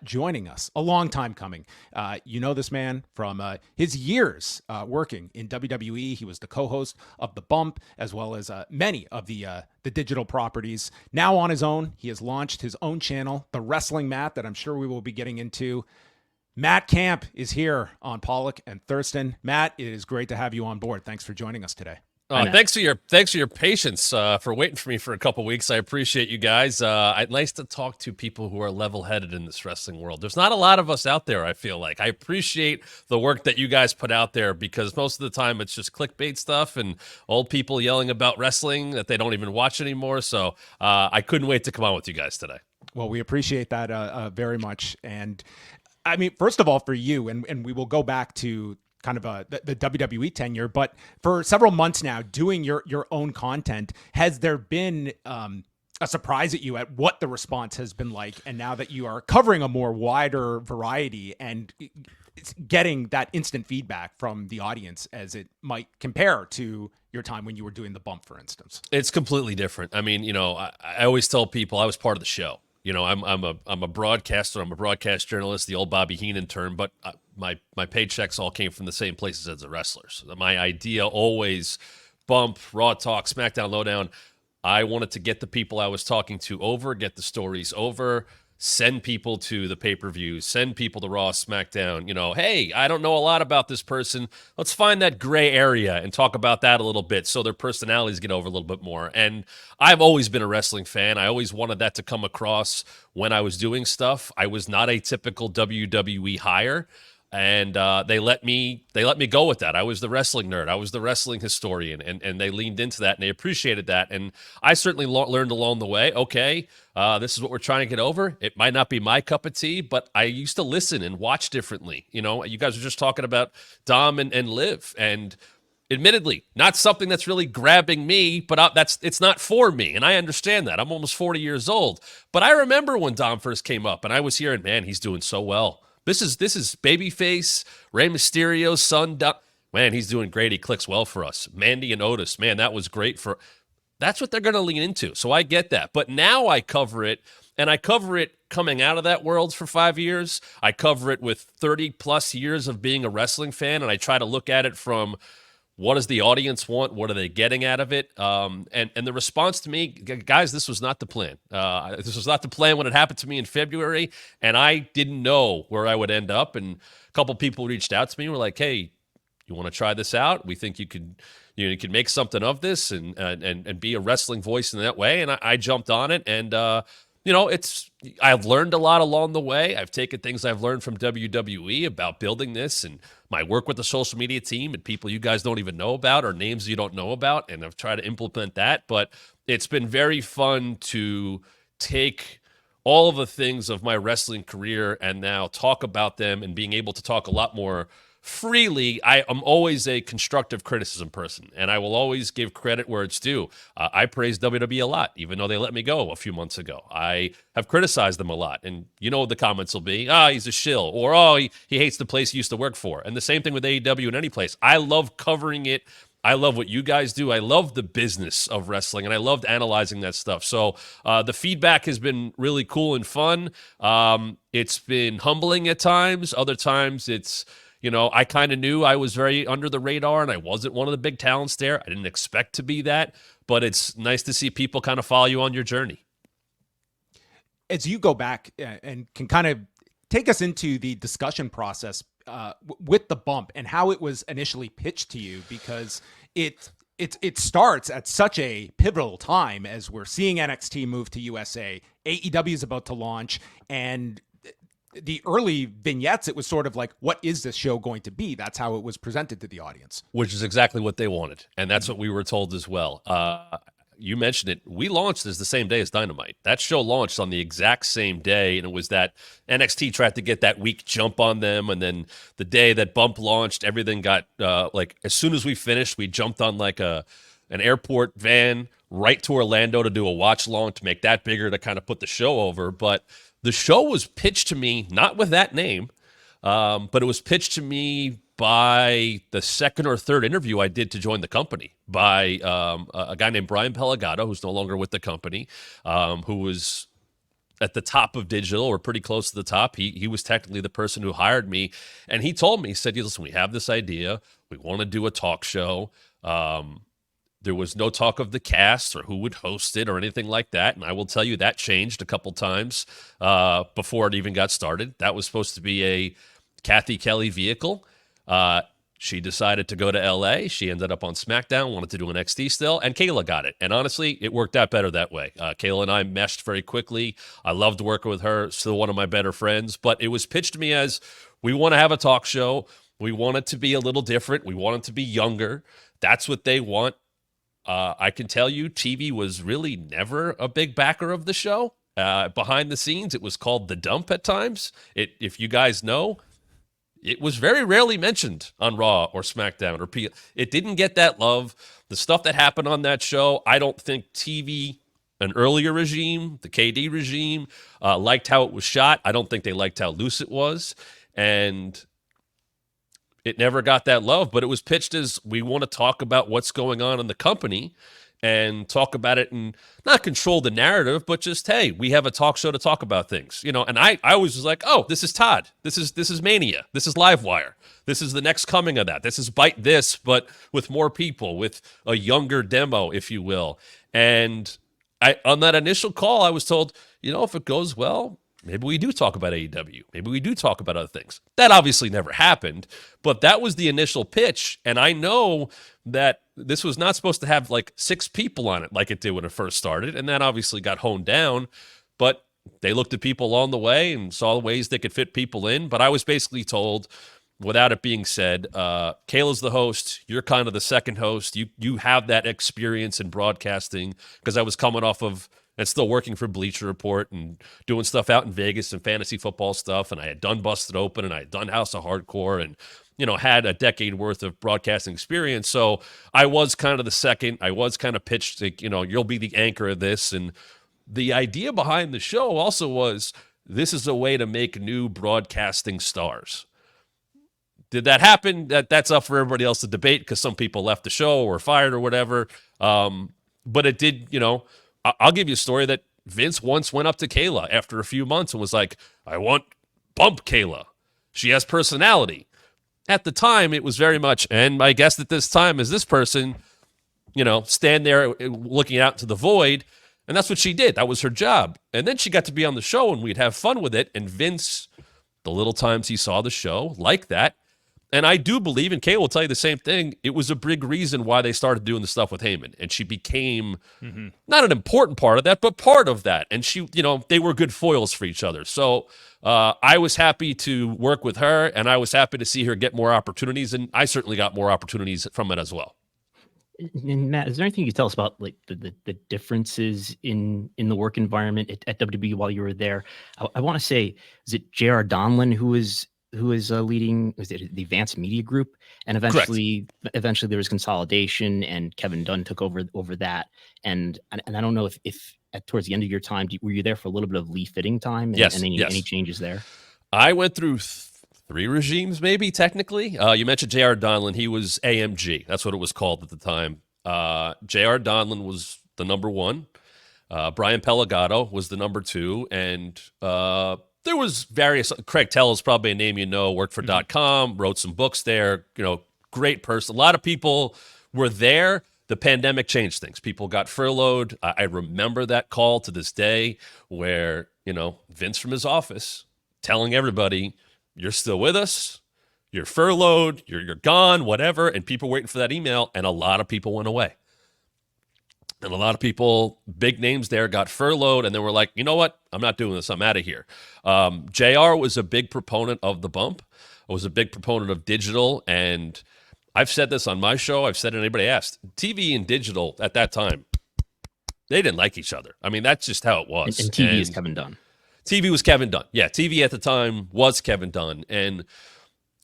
joining us. A long time coming. You know this man from his years working in WWE. He was the co-host of The Bump, as well as many of the digital properties. Now on his own, he has launched his own channel, The Wrestling Mat, that I'm sure we will be getting into. Matt Camp is here on Pollock and Thurston. Matt, it is great to have you on board. Thanks for joining us today. Thanks for your patience for waiting for me for a couple weeks. I appreciate you guys. It's nice to talk to people who are level-headed in this wrestling world. There's not a lot of us out there, I feel like. I appreciate the work that you guys put out there because most of the time it's just clickbait stuff and old people yelling about wrestling that they don't even watch anymore. So I couldn't wait to come on with you guys today. Well, we appreciate that very much. And I mean, first of all, for you, and we will go back to kind of the WWE tenure, but for several months now, doing your own content, has there been a surprise at you at what the response has been like? And now that you are covering a more wider variety and getting that instant feedback from the audience as it might compare to your time when you were doing The Bump, for instance? It's completely different. I mean, I always tell people I was part of the show. I'm a broadcaster. I'm a broadcast journalist, the old Bobby Heenan term, but my paychecks all came from the same places as the wrestlers. My idea always, Bump, Raw Talk, SmackDown, Lowdown, I wanted to get the people I was talking to over, get the stories over, send people to the pay-per-views, send people to Raw, SmackDown. Hey, I don't know a lot about this person. Let's find that gray area and talk about that a little bit so their personalities get over a little bit more. And I've always been a wrestling fan. I always wanted that to come across when I was doing stuff. I was not a typical WWE hire. And they let me go with that. I was the wrestling nerd. I was the wrestling historian, and they leaned into that, and they appreciated that. And I certainly learned along the way, okay, this is what we're trying to get over. It might not be my cup of tea, but I used to listen and watch differently. You guys were just talking about Dom and Liv, and admittedly, not something that's really grabbing me, but it's not for me, and I understand that. I'm almost 40 years old. But I remember when Dom first came up, and I was hearing, man, he's doing so well. This is Babyface, Rey Mysterio's son. Man, he's doing great. He clicks well for us. Mandy and Otis, man, that was great for. That's what they're going to lean into. So I get that. But now I cover it, and I cover it coming out of that world for 5 years. I cover it with 30 plus years of being a wrestling fan, and I try to look at it from what does the audience want? What are they getting out of it? And the response to me, guys, this was not the plan. This was not the plan when it happened to me in February, and I didn't know where I would end up. And a couple people reached out to me and were like, hey, you want to try this out? We think you could make something of this and be a wrestling voice in that way. And I jumped on it, and I've learned a lot along the way. I've taken things I've learned from WWE about building this and my work with the social media team and people you guys don't even know about or names you don't know about, and I've tried to implement that. But it's been very fun to take all of the things of my wrestling career and now talk about them and being able to talk a lot more freely. I'm always a constructive criticism person, and I will always give credit where it's due. I praise WWE a lot, even though they let me go a few months ago. I have criticized them a lot, and the comments will be, he's a shill, or he hates the place he used to work for. And the same thing with AEW in any place. I love covering it. I love what you guys do. I love the business of wrestling, and I loved analyzing that stuff. So the feedback has been really cool and fun. It's been humbling at times. Other times it's, I kind of knew I was very under the radar and I wasn't one of the big talents there. I didn't expect to be that, but it's nice to see people kind of follow you on your journey. As you go back and can kind of take us into the discussion process with The Bump and how it was initially pitched to you, because it starts at such a pivotal time as we're seeing NXT move to USA, AEW is about to launch, and the early vignettes, it was sort of like, what is this show going to be? That's how it was presented to the audience. Which is exactly what they wanted. And that's what we were told as well. You mentioned it. We launched as the same day as Dynamite. That show launched on the exact same day, and it was that NXT tried to get that week jump on them, and then the day that Bump launched, everything got, as soon as we finished, we jumped on like an airport van right to Orlando to do a watch long to make that bigger to kind of put the show over. But the show was pitched to me, not with that name, but it was pitched to me by the second or third interview I did to join the company by a guy named Brian Pellegato, who's no longer with the company, who was at the top of digital, or pretty close to the top. He was technically the person who hired me, and he told me, he said, listen, we have this idea. We want to do a talk show. There was no talk of the cast or who would host it or anything like that. And I will tell you that changed a couple times before it even got started. That was supposed to be a Kathy Kelly vehicle. She decided to go to LA. She ended up on SmackDown, wanted to do an NXT still, and Kayla got it. And honestly, it worked out better that way. Kayla and I meshed very quickly. I loved working with her, still one of my better friends. But it was pitched to me as, we want to have a talk show. We want it to be a little different. We want it to be younger. That's what they want. I can tell you, TV was really never a big backer of the show. Behind the scenes, it was called The Dump at times. If you guys know, it was very rarely mentioned on Raw or SmackDown or It didn't get that love. The stuff that happened on that show, I don't think TV, an earlier regime, the KD regime, liked how it was shot. I don't think they liked how loose it was. And it never got that love, but it was pitched as, we want to talk about what's going on in the company and talk about it and not control the narrative, but just, hey, we have a talk show to talk about things, and I was just like, oh, this is Todd. This is Mania. This is Livewire. This is the next coming of that. This is Bite This, but with more people, with a younger demo, if you will. And on that initial call, I was told, if it goes well, maybe we do talk about AEW. Maybe we do talk about other things. That obviously never happened, but that was the initial pitch. And I know that this was not supposed to have like 6 people on it like it did when it first started. And that obviously got honed down, but they looked at people along the way and saw the ways they could fit people in. But I was basically told, without it being said, Kayla's the host. You're kind of the second host. You have that experience in broadcasting, because I was coming off of and still working for Bleacher Report and doing stuff out in Vegas and fantasy football stuff. And I had done Busted Open and I had done House of Hardcore and, had a decade worth of broadcasting experience. So I was kind of the second. I was kind of pitched to, you'll be the anchor of this. And the idea behind the show also was, this is a way to make new broadcasting stars. Did that happen? That's up for everybody else to debate, because some people left the show or fired or whatever. But it did, I'll give you a story that Vince once went up to Kayla after a few months and was like, I want Bump Kayla. She has personality. At the time, it was very much, and my guess at this time is this person, stand there looking out to the void. And that's what she did. That was her job. And then she got to be on the show and we'd have fun with it. And Vince, the little times he saw the show, liked that. And I do believe, and Kay will tell you the same thing, it was a big reason why they started doing the stuff with Heyman. And she became not an important part of that, but part of that. And she, they were good foils for each other. So I was happy to work with her, and I was happy to see her get more opportunities. And I certainly got more opportunities from it as well. And Matt, is there anything you can tell us about like the differences in the work environment at WWE while you were there? I want to say, is it J.R. Donlin who is leading, was it the Advanced Media Group? And eventually there was consolidation, and Kevin Dunn took over that. And I don't know if towards the end of your time, were you there for a little bit of Lee Fitting time? And, yes. And any changes there? I went through 3 regimes, maybe technically. You mentioned J.R. Donlin. He was AMG. That's what it was called at the time. J.R. Donlin was the number 1. Brian Pellegato was the number 2. And there was various. Craig Tell is probably a name worked for .com, wrote some books there. Great person. A lot of people were there. The pandemic changed things. People got furloughed. I remember that call to this day where, Vince from his office telling everybody, you're still with us, you're furloughed, you're gone, whatever. And people waiting for that email. And a lot of people went away. And a lot of people, big names there, got furloughed, and they were like, you know what? I'm not doing this. I'm out of here. JR was a big proponent of the bump. I was a big proponent of digital, and I've said this on my show. I've said it, anybody asked. TV and digital at that time, they didn't like each other. I mean, that's just how it was. And TV is Kevin Dunn. TV was Kevin Dunn. Yeah, TV at the time was Kevin Dunn, and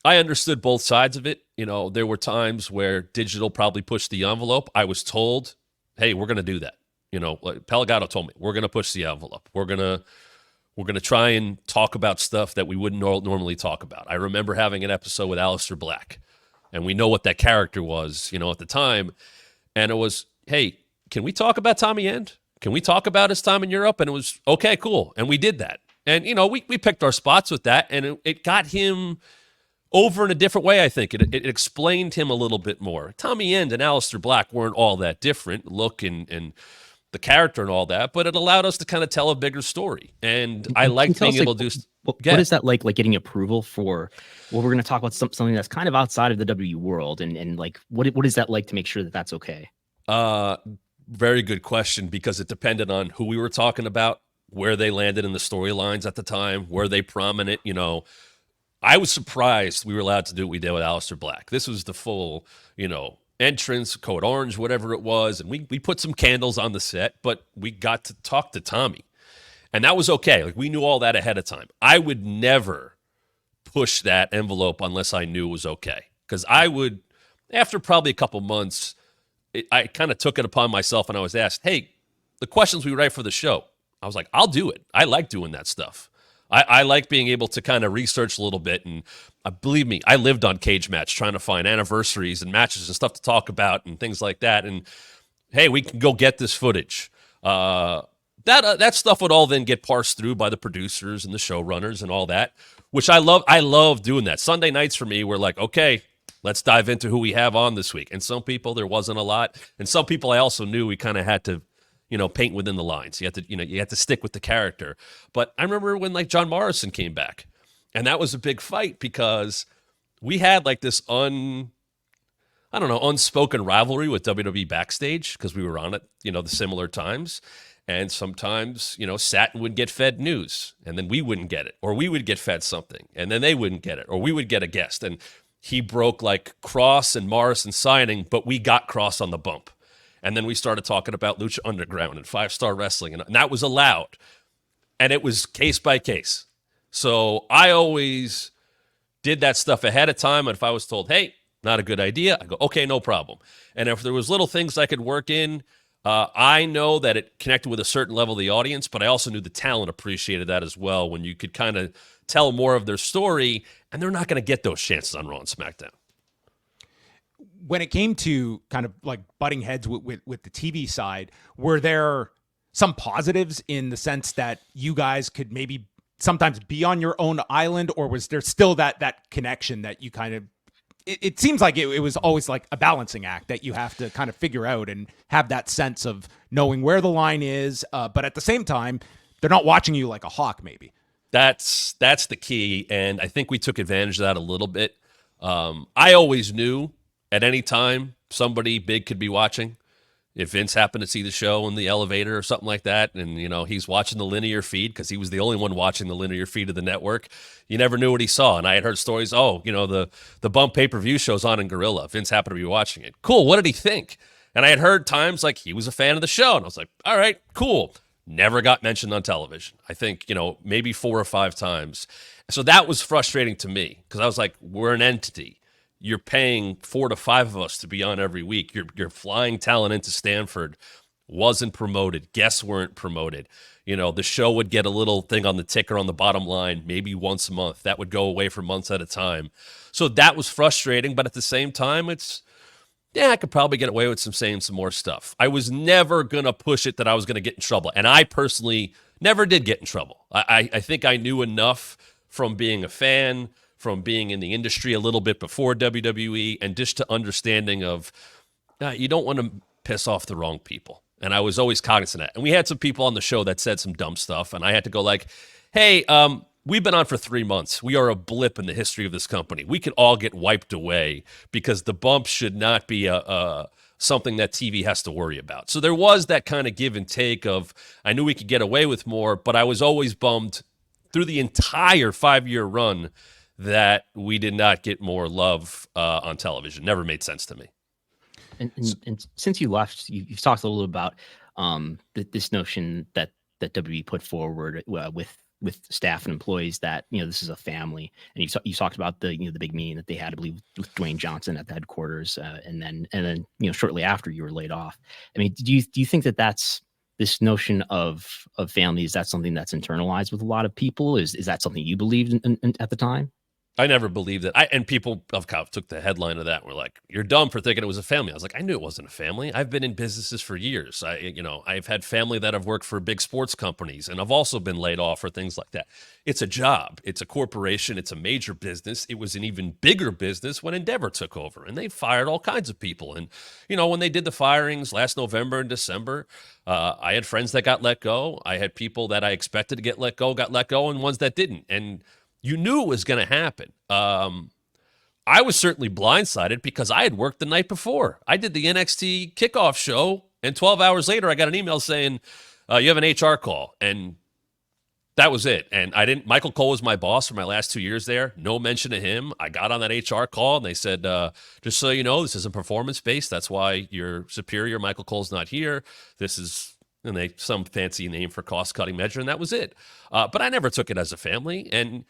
I understood both sides of it. There were times where digital probably pushed the envelope. I was told, hey, we're going to do that. Like Pellegato told me, we're going to push the envelope. We're going to try and talk about stuff that we wouldn't normally talk about. I remember having an episode with Aleister Black, and we know what that character was, at the time. And it was, hey, can we talk about Tommy End? can we talk about his time in Europe? And it was, okay, cool. And we did that. And, we picked our spots with that, and it got him over in a different way, I think. It explained him a little bit more. Tommy End and Aleister Black weren't all that different, look and the character and all that, but it allowed us to kind of tell a bigger story. And I liked being able to do... What is that like getting approval for, well, we're going to talk about something that's kind of outside of the WWE world, and like, what is that like to make sure that that's okay? Very good question, because it depended on who we were talking about, where they landed in the storylines at the time, were they prominent, I was surprised we were allowed to do what we did with Aleister Black. This was the full, entrance, Code Orange, whatever it was, and we put some candles on the set, but we got to talk to Tommy. And that was okay. Like, we knew all that ahead of time. I would never push that envelope unless I knew it was okay. Because I would, after probably a couple months, I kind of took it upon myself, and I was asked, hey, the questions we write for the show. I was like, I'll do it. I like doing that stuff. I like being able to kind of research a little bit. And believe me, I lived on Cage Match trying to find anniversaries and matches and stuff to talk about and things like that. And, hey, we can go get this footage. That stuff would all then get parsed through by the producers and the showrunners and all that, which I love. I love doing that. Sunday nights for me were like, okay, let's dive into who we have on this week. And some people, there wasn't a lot. And some people I also knew we kind of had to, paint within the lines. You had to stick with the character. But I remember when like John Morrison came back, and that was a big fight because we had like this unspoken rivalry with WWE backstage because we were on it, the similar times. And sometimes, Satin would get fed news, and then we wouldn't get it, or we would get fed something, and then they wouldn't get it, or we would get a guest. And he broke like Cross and Morrison signing, but we got Cross on the bump. And then we started talking about Lucha Underground and 5-star wrestling, and that was allowed. And it was case by case. So I always did that stuff ahead of time. And if I was told, hey, not a good idea, I go, okay, no problem. And if there was little things I could work in, I know that it connected with a certain level of the audience, but I also knew the talent appreciated that as well, when you could kind of tell more of their story, and they're not going to get those chances on Raw and SmackDown. When it came to kind of like butting heads with the TV side, were there some positives in the sense that you guys could maybe sometimes be on your own island, or was there still that connection that you kind of, it seems like it was always like a balancing act that you have to kind of figure out and have that sense of knowing where the line is, but at the same time, they're not watching you like a hawk maybe. That's the key, and I think we took advantage of that a little bit. I always knew at any time somebody big could be watching. If Vince happened to see the show in the elevator or something like that, and he's watching the linear feed because he was the only one watching the linear feed of the network, you never knew what he saw. And I had heard stories, the Bump pay-per-view show's on in Gorilla. Vince happened to be watching it. Cool, what did he think? And I had heard times like he was a fan of the show, and I was like, all right, cool. Never got mentioned on television. I think, maybe 4 or 5 times. So that was frustrating to me because I was like, we're an entity. You're paying 4 to 5 of us to be on every week. You're flying talent into Stanford. Wasn't promoted. Guests weren't promoted. The show would get a little thing on the ticker on the bottom line, maybe once a month. That would go away for months at a time. So that was frustrating, but at the same time, I could probably get away with saying some more stuff. I was never going to push it that I was going to get in trouble. And I personally never did get in trouble. I think I knew enough from being a fan, from being in the industry a little bit before WWE, and just to understanding of you don't want to piss off the wrong people. And I was always cognizant of that. And we had some people on the show that said some dumb stuff, and I had to go like, hey, we've been on for 3 months. We are a blip in the history of this company. We could all get wiped away because the bump should not be something that TV has to worry about. So there was that kind of give and take of, I knew we could get away with more, but I was always bummed through the entire 5-year run that we did not get more love on television. Never made sense to me. And since you left, you've talked a little about this notion that WWE put forward with staff and employees that this is a family, and you talked about the the big meeting that they had, I believe, with Dwayne Johnson at the headquarters, and then shortly after you were laid off. I mean, do you think that that's this notion of family? Is that something that's internalized with a lot of people? Is that something you believed in at the time? I never believed it. And people of course took the headline of that and were like, "You're dumb for thinking it was a family." I was like, I knew it wasn't a family. I've been in businesses for years. I've had family that have worked for big sports companies, and I've also been laid off for things like that. It's a job. It's a corporation. It's a major business. It was an even bigger business when Endeavor took over, and they fired all kinds of people. And when they did the firings last November and December, I had friends that got let go. I had people that I expected to get let go, and ones that didn't. And you knew it was going to happen. I was certainly blindsided because I had worked the night before. I did the NXT kickoff show, and 12 hours later, I got an email saying, you have an HR call. And that was it. And Michael Cole was my boss for my last 2 years there. No mention of him. I got on that HR call, and they said, just so you know, this isn't performance-based. That's why your superior, Michael Cole's not here. This is some fancy name for cost-cutting measure, and that was it. But I never took it as a family, and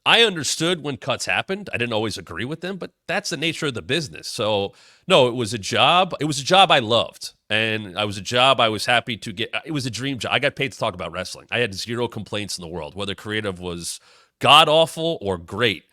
I understood when cuts happened. I didn't always agree with them, but that's the nature of the business. So, no, it was a job. It was a job I loved, and it was a job I was happy to get. It was a dream job. I got paid to talk about wrestling. I had zero complaints in the world, whether creative was god-awful or great.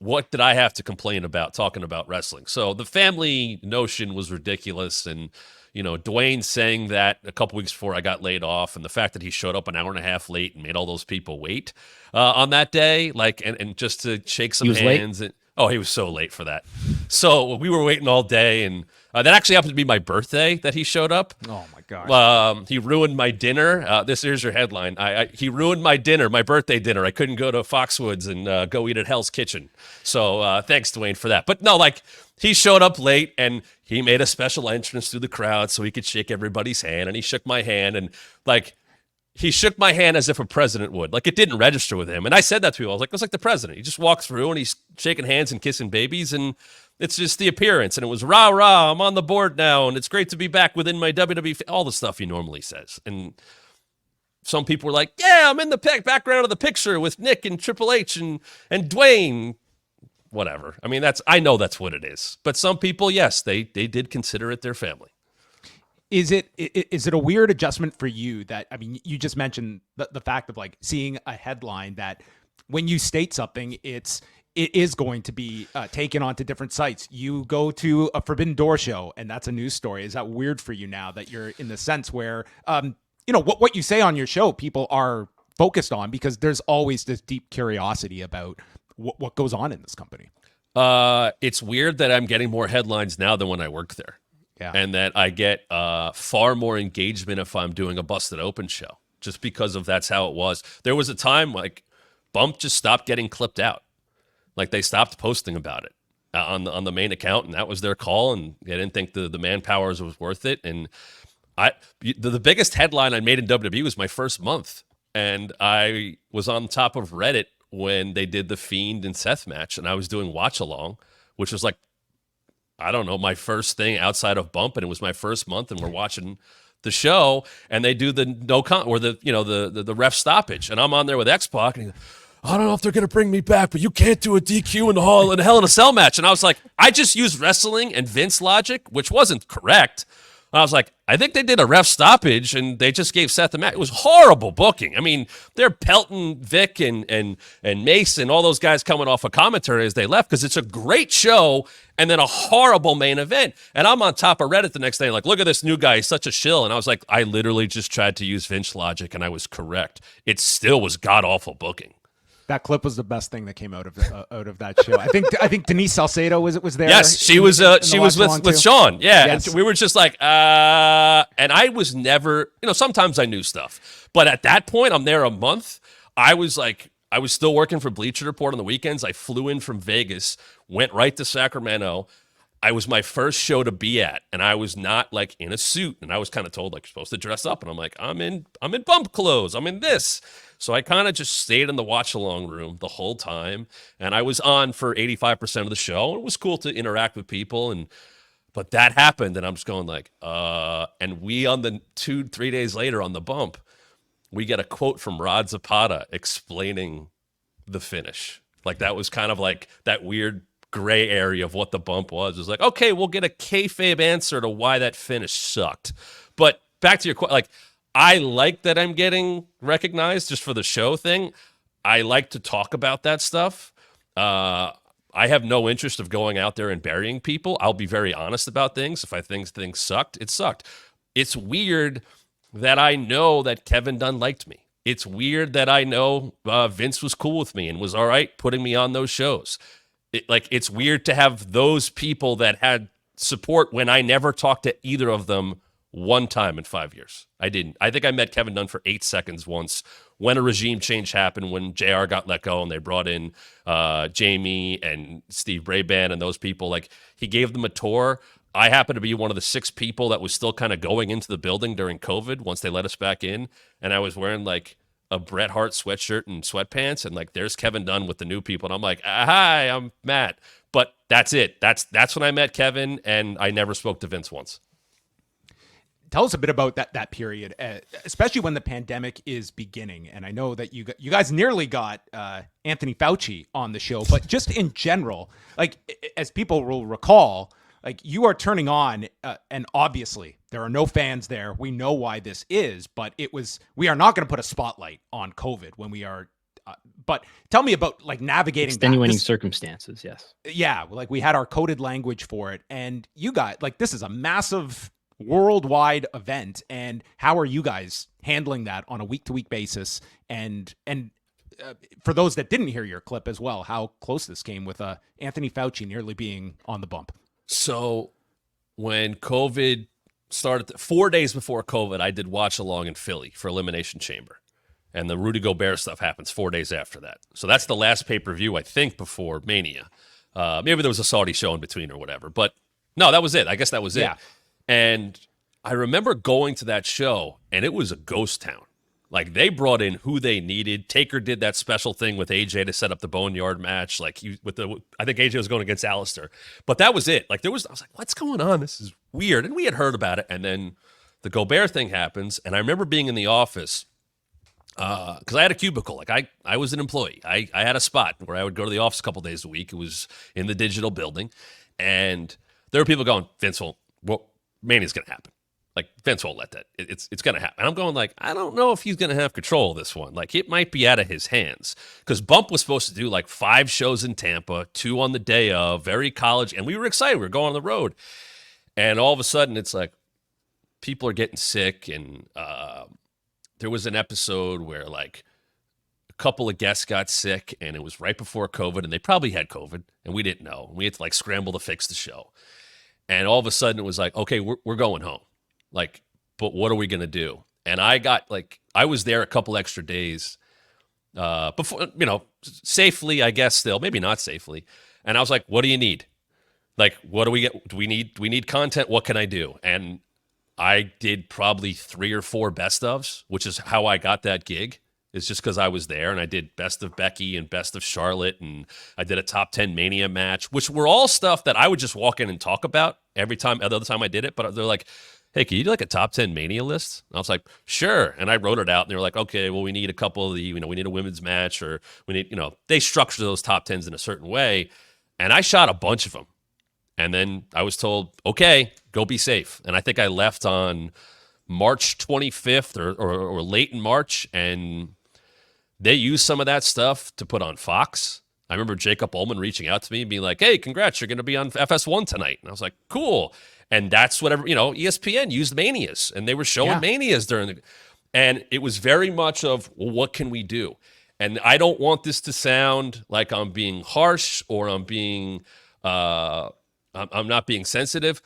What did I have to complain about talking about wrestling? So the family notion was ridiculous, and Dwayne saying that a couple weeks before I got laid off, and the fact that he showed up an hour and a half late and made all those people wait on that day, and just to shake some hands. He was so late for that. So we were waiting all day, and that actually happened to be my birthday that he showed up. Oh my gosh. He ruined my dinner. Here's your headline. He ruined my dinner, my birthday dinner. I couldn't go to Foxwoods and go eat at Hell's Kitchen. So thanks, Dwayne, for that. But no, he showed up late, and he made a special entrance through the crowd so he could shake everybody's hand, and he shook my hand, and he shook my hand as if a president would. It didn't register with him. And I said that to people. I was like, it's like the president. He just walks through, and he's shaking hands and kissing babies, and it's just the appearance. And it was, rah, rah, I'm on the board now, and it's great to be back within my WWE, all the stuff he normally says. And some people were like, yeah, I'm in the background of the picture with Nick and Triple H and Dwayne. Whatever. I mean, I know that's what it is. But some people, yes, they did consider it their family. Is it a weird adjustment for you that, you just mentioned the fact of seeing a headline that when you state something, it is going to be taken onto different sites. You go to a Forbidden Door show, and that's a news story. Is that weird for you now that you're in the sense where, what you say on your show, people are focused on because there's always this deep curiosity about what goes on in this company? It's weird that I'm getting more headlines now than when I worked there. Yeah. And that I get far more engagement if I'm doing a Busted Open show, just because of that's how it was. There was a time Bump just stopped getting clipped out. They stopped posting about it on the main account, and that was their call, and they didn't think the manpower was worth it. And the biggest headline I made in WWE was my first month, and I was on top of Reddit when they did the Fiend and Seth match, and I was doing watch along, which was I don't know, my first thing outside of Bump, and it was my first month, and we're watching the show, and they do the the ref stoppage, and I'm on there with X-Pac, and he goes, I don't know if they're gonna bring me back, but you can't do a DQ in the Hell in a Cell match, and I was like, I just used wrestling and Vince logic, which wasn't correct. I was like, I think they did a ref stoppage, and they just gave Seth a match. It was horrible booking. I mean, they're pelting Vic and Mace and all those guys coming off a commentary as they left because it's a great show and then a horrible main event. And I'm on top of Reddit the next day, look at this new guy. He's such a shill. And I was like, I literally just tried to use Vince logic, and I was correct. It still was god-awful booking. That clip was the best thing that came out of that show. I think Denise Salcedo was there. Yes, she was with Sean. Yeah, yes. And we were just and I was never, sometimes I knew stuff, but at that point, I'm there a month. I was still working for Bleacher Report on the weekends. I flew in from Vegas, went right to Sacramento. I was my first show to be at, and I was not in a suit, and I was kind of told you're supposed to dress up, and I'm like, I'm in bump clothes, I'm in this. So I kind of just stayed in the watch-along room the whole time, and I was on for 85% of the show. It was cool to interact with people, but that happened, and I'm just going and we on the 2-3 days later on the Bump, we get a quote from Rod Zapata explaining the finish. That was kind of that weird gray area of what the Bump was. It was okay, we'll get a kayfabe answer to why that finish sucked. But back to your question, I like that I'm getting recognized just for the show thing. I like to talk about that stuff. I have no interest of going out there and burying people. I'll be very honest about things. If I think things sucked, it sucked. It's weird that I know that Kevin Dunn liked me. It's weird that I know Vince was cool with me and was all right putting me on those shows. It's weird to have those people that had support when I never talked to either of them one time in 5 years. I didn't. I think I met Kevin Dunn for 8 seconds once when a regime change happened, when JR got let go and they brought in Jamie and Steve Brabant and those people. Like, he gave them a tour. I happened to be one of the 6 people that was still kind of going into the building during COVID once they let us back in. And I was wearing like a Bret Hart sweatshirt and sweatpants. And like, there's Kevin Dunn with the new people. And I'm like, hi, I'm Matt. But that's it. That's when I met Kevin, and I never spoke to Vince once. Tell us a bit about that period, especially when the pandemic is beginning. And I know that you guys nearly got Anthony Fauci on the show, but just in general, like, as people will recall, like, you are turning on, and obviously there are no fans there. We know why this is, but we are not going to put a spotlight on COVID when we are. But tell me about, like, navigating extenuating circumstances. Yes. Yeah, like, we had our coded language for it, and you got, like, this is a massive worldwide event, and how are you guys handling that on a week-to-week basis? And for those that didn't hear your clip as well, how close this came with Anthony Fauci nearly being on the bump. So when COVID started, 4 days before COVID, I did watch along in Philly for Elimination Chamber, and the Rudy Gobert stuff happens 4 days after that. So that's the last pay-per-view, I think, before Mania. Maybe there was a Saudi show in between or whatever, but no, that was it. I guess that was it. Yeah. And I remember going to that show, and it was a ghost town. Like, they brought in who they needed. Taker did that special thing with AJ to set up the Boneyard match. Like, I think AJ was going against Alistair, but that was it. Like, I was like, what's going on? This is weird. And we had heard about it. And then the Gobert thing happens. And I remember being in the office because I had a cubicle. Like, I was an employee. I had a spot where I would go to the office a couple days a week. It was in the digital building. And there were people going, Vince won't. Well, Mania's going to happen. Like, Vince won't let that. It's going to happen. And I'm going, like, I don't know if he's going to have control of this one. Like, it might be out of his hands. Because Bump was supposed to do, like, 5 shows in Tampa, 2 on the day of, very college. And we were excited. We were going on the road. And all of a sudden, it's like, people are getting sick. And there was an episode where, like, a couple of guests got sick. And it was right before COVID. And they probably had COVID. And we didn't know. We had to, like, scramble to fix the show. And all of a sudden, it was like, okay, we're going home. Like, but what are we going to do? And I got, like, I was there a couple extra days before, safely, I guess, still, maybe not safely. And I was like, what do you need? Like, what do we get? Do we need content? What can I do? And I did probably 3 or 4 best ofs, which is how I got that gig. It's just because I was there, and I did best of Becky and best of Charlotte, and I did a top 10 Mania match, which were all stuff that I would just walk in and talk about every other time I did it. But they're like, hey, can you do like a top 10 Mania list? And I was like, sure. And I wrote it out, and they were like, okay, well, we need a couple of the, we need a women's match, or we need, they structure those top 10s in a certain way. And I shot a bunch of them. And then I was told, okay, go be safe. And I think I left on March 25th or late in March, and they used some of that stuff to put on Fox. I remember Jacob Ullman reaching out to me and being like, hey, congrats, you're going to be on FS1 tonight. And I was like, cool. And that's whatever, ESPN used Manias, and they were showing Manias and it was very much of, well, what can we do? And I don't want this to sound like I'm being harsh or I'm not being sensitive.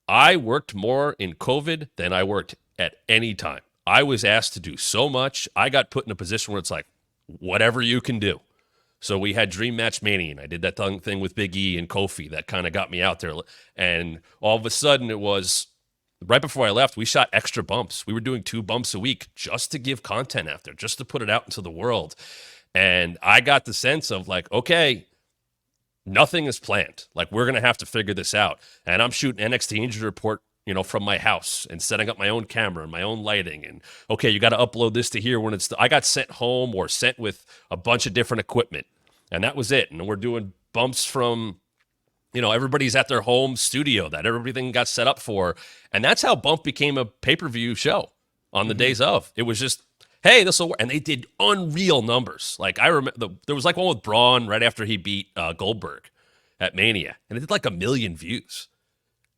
I worked more in COVID than I worked at any time. I was asked to do so much. I got put in a position where it's like, whatever you can do. So we had Dream Match Mania, and I did that thing with Big E and Kofi that kind of got me out there. And all of a sudden, it was right before I left, we shot extra bumps. We were doing 2 bumps a week just to give content out there, just to put it out into the world. And I got the sense of, like, okay, nothing is planned. Like, we're going to have to figure this out. And I'm shooting NXT Injury Report, from my house and setting up my own camera and my own lighting. And, okay, you got to upload this to here when I got sent home or sent with a bunch of different equipment. And that was it. And we're doing bumps from, everybody's at their home studio that everything got set up for. And that's how Bump became a pay-per-view show on the days of. It was just, hey, this will work. And they did unreal numbers. Like I remember there was like one with Braun right after he beat Goldberg at Mania, and it did like 1 million views.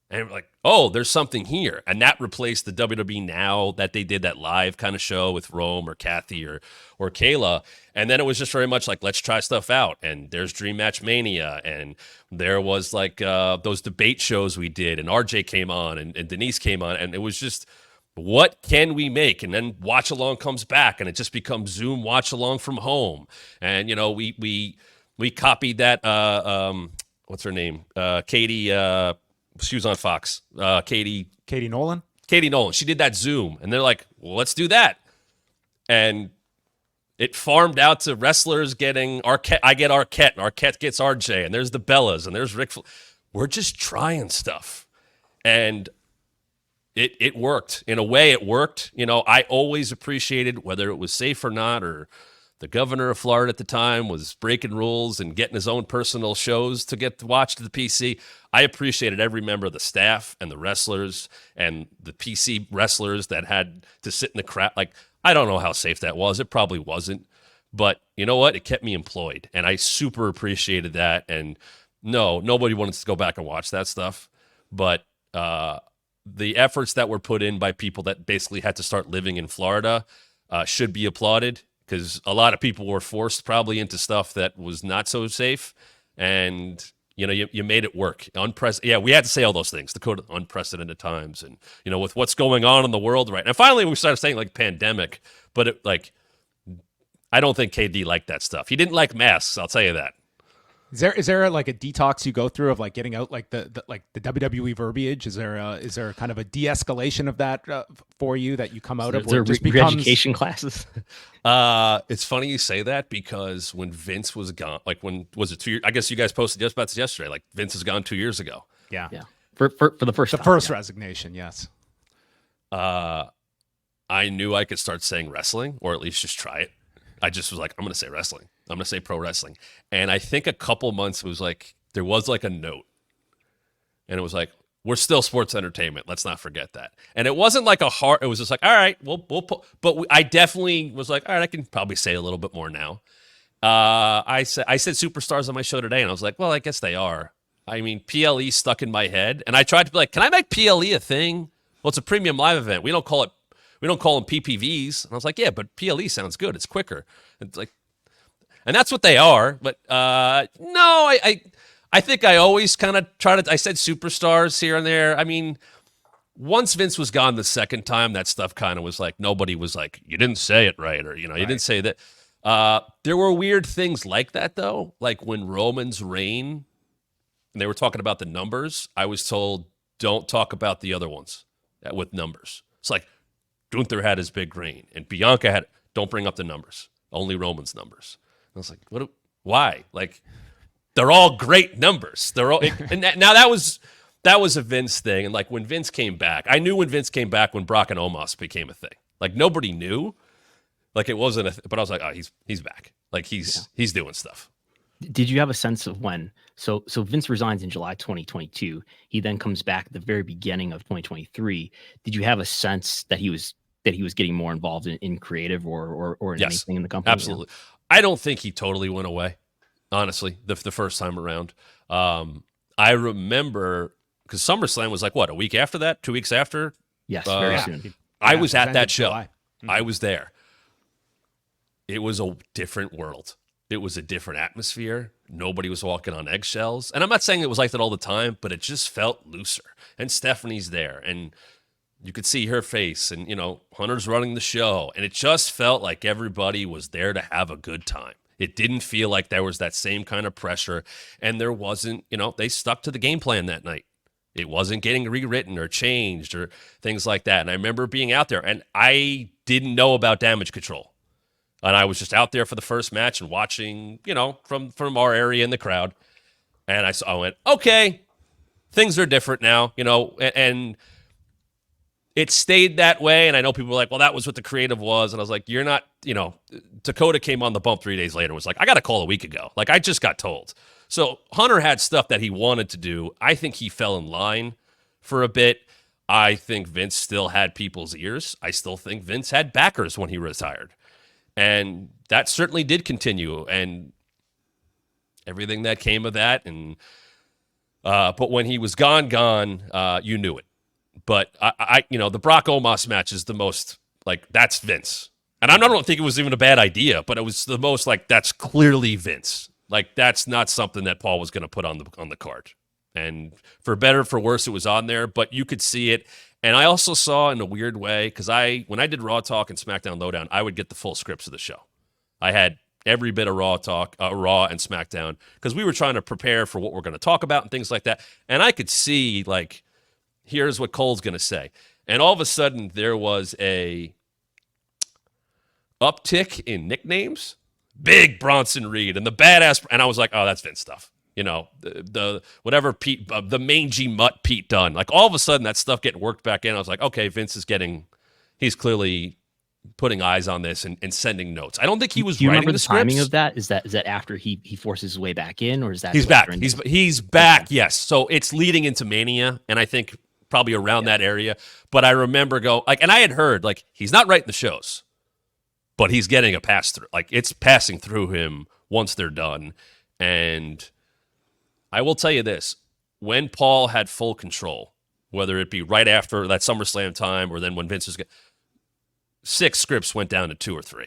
And like, oh, there's something here. And that replaced the WWE Now that they did that live kind of show with Rome or Kathy or Kayla. And then it was just very much like, let's try stuff out. And there's Dream Match Mania. And there was like those debate shows we did. And RJ came on and Denise came on. And it was just, what can we make? And then Watch Along comes back and it just becomes Zoom Watch Along from home. And, you know, we copied that, what's her name? Katie, she was on Fox. Katie Nolan. Katie Nolan. She did that Zoom, and they're like, well, let's do that. And it farmed out to wrestlers getting Arquette. I get Arquette, and Arquette gets RJ, and there's the Bellas, and there's Rick. We're just trying stuff, and it worked. In a way, it worked. You know, I always appreciated whether it was safe or not, or the governor of Florida at the time was breaking rules and getting his own personal shows to get watched at the PC. I appreciated every member of the staff and the wrestlers and the PC wrestlers that had to sit in the crowd. Like, I don't know how safe that was. It probably wasn't. But you know what? It kept me employed. And I super appreciated that. And no, nobody wanted to go back and watch that stuff. But the efforts that were put in by people that basically had to start living in Florida should be applauded. Because a lot of people were forced probably into stuff that was not so safe. And, you know, you made it work. Yeah, we had to say all those things. The code of unprecedented times. And, you know, with what's going on in the world right now. Finally, we started saying, like, pandemic. But, I don't think KD liked that stuff. He didn't like masks, I'll tell you that. Is there like a detox you go through of like getting out like the WWE verbiage? Is there kind of a de-escalation of that for you that you come out of? Is there re-education classes? It's funny you say that because when Vince was gone, like when was it 2 years? I guess you guys posted just about this yesterday. Like Vince is gone 2 years ago. Yeah. For the first time, resignation. Yes. I knew I could start saying wrestling, or at least just try it. I just was like, I'm going to say wrestling. I'm going to say pro wrestling. And I think a couple months it was like, there was like a note. And it was like, we're still sports entertainment. Let's not forget that. And it wasn't like a hard, it was just like, all right, we'll put, but I definitely was like, all right, I can probably say a little bit more now. I said superstars on my show today. And I was like, well, I guess they are. I mean, PLE stuck in my head. And I tried to be like, can I make PLE a thing? Well, it's a premium live event. We don't call them PPVs. And I was like, yeah, but PLE sounds good. It's quicker. It's like, and that's what they are. But no, I think I always kind of try to, I said superstars here and there. I mean, once Vince was gone the second time, that stuff kind of was like, nobody was like, you didn't say it right. Or, you know, you didn't say that. There were weird things like that though. Like when Roman's reign, and they were talking about the numbers, I was told, don't talk about the other ones with numbers. It's like, Gunther had his big reign, and Bianca had. Don't bring up the numbers. Only Roman's numbers. And I was like, what? Why? Like, they're all great numbers. They're all. Now that was a Vince thing, and like when Vince came back, I knew when Vince came back when Brock and Omos became a thing. Like nobody knew. Like it wasn't but I was like, oh, he's back. Like he's doing stuff. Did you have a sense of when? So Vince resigns in July 2022. He then comes back at the very beginning of 2023. Did you have a sense that he was getting more involved in creative or in anything in the company? Absolutely. Yeah. I don't think he totally went away. Honestly, the first time around, I remember because SummerSlam was like what, a week after that, 2 weeks after. Yes, very soon. I was at that show. Mm-hmm. I was there. It was a different world. It was a different atmosphere. Nobody was walking on eggshells. And I'm not saying it was like that all the time, but it just felt looser. And Stephanie's there, and you could see her face, and, you know, Hunter's running the show. And it just felt like everybody was there to have a good time. It didn't feel like there was that same kind of pressure. And there wasn't, you know, they stuck to the game plan that night. It wasn't getting rewritten or changed or things like that. And I remember being out there, and I didn't know about Damage Control. And I was just out there for the first match and watching, you know, from our area in the crowd. And I went, okay, things are different now, you know, and it stayed that way. And I know people were like, well, that was what the creative was. And I was like, you're not, you know, Dakota came on the bump 3 days later, was like, I got a call a week ago. Like, I just got told. So Hunter had stuff that he wanted to do. I think he fell in line for a bit. I think Vince still had people's ears. I still think Vince had backers when he retired. And that certainly did continue. And everything that came of that. And but when he was gone, you knew it. But the Brock Omos match is the most, like, that's Vince. And I don't think it was even a bad idea, but it was the most, like, that's clearly Vince. Like, that's not something that Paul was going to put on the card. And for better or for worse, it was on there, but you could see it. And I also saw, in a weird way, because when I did Raw Talk and SmackDown Lowdown, I would get the full scripts of the show. I had every bit of Raw Talk, Raw and SmackDown, because we were trying to prepare for what we're going to talk about and things like that. And I could see, like, here's what Cole's going to say. And all of a sudden, there was a uptick in nicknames. Big Bronson Reed and the badass. And I was like, oh, that's Vince stuff. The whatever Pete, the mangy mutt Pete Dunne. Like, all of a sudden, that stuff getting worked back in. I was like, okay, Vince is he's clearly putting eyes on this and sending notes. I don't think he was. Do you writing remember the timing scripts. of that? Is that after he forces his way back in, or is that he's back? during He's back. Okay. Yes. So it's leading into Mania, and I think probably around that area. But I remember and I had heard, like, he's not writing the shows, but he's getting a pass through. Like, it's passing through him once they're done. And I will tell you this: when Paul had full control, whether it be right after that SummerSlam time or then when Vince was 6 scripts went down to 2 or 3.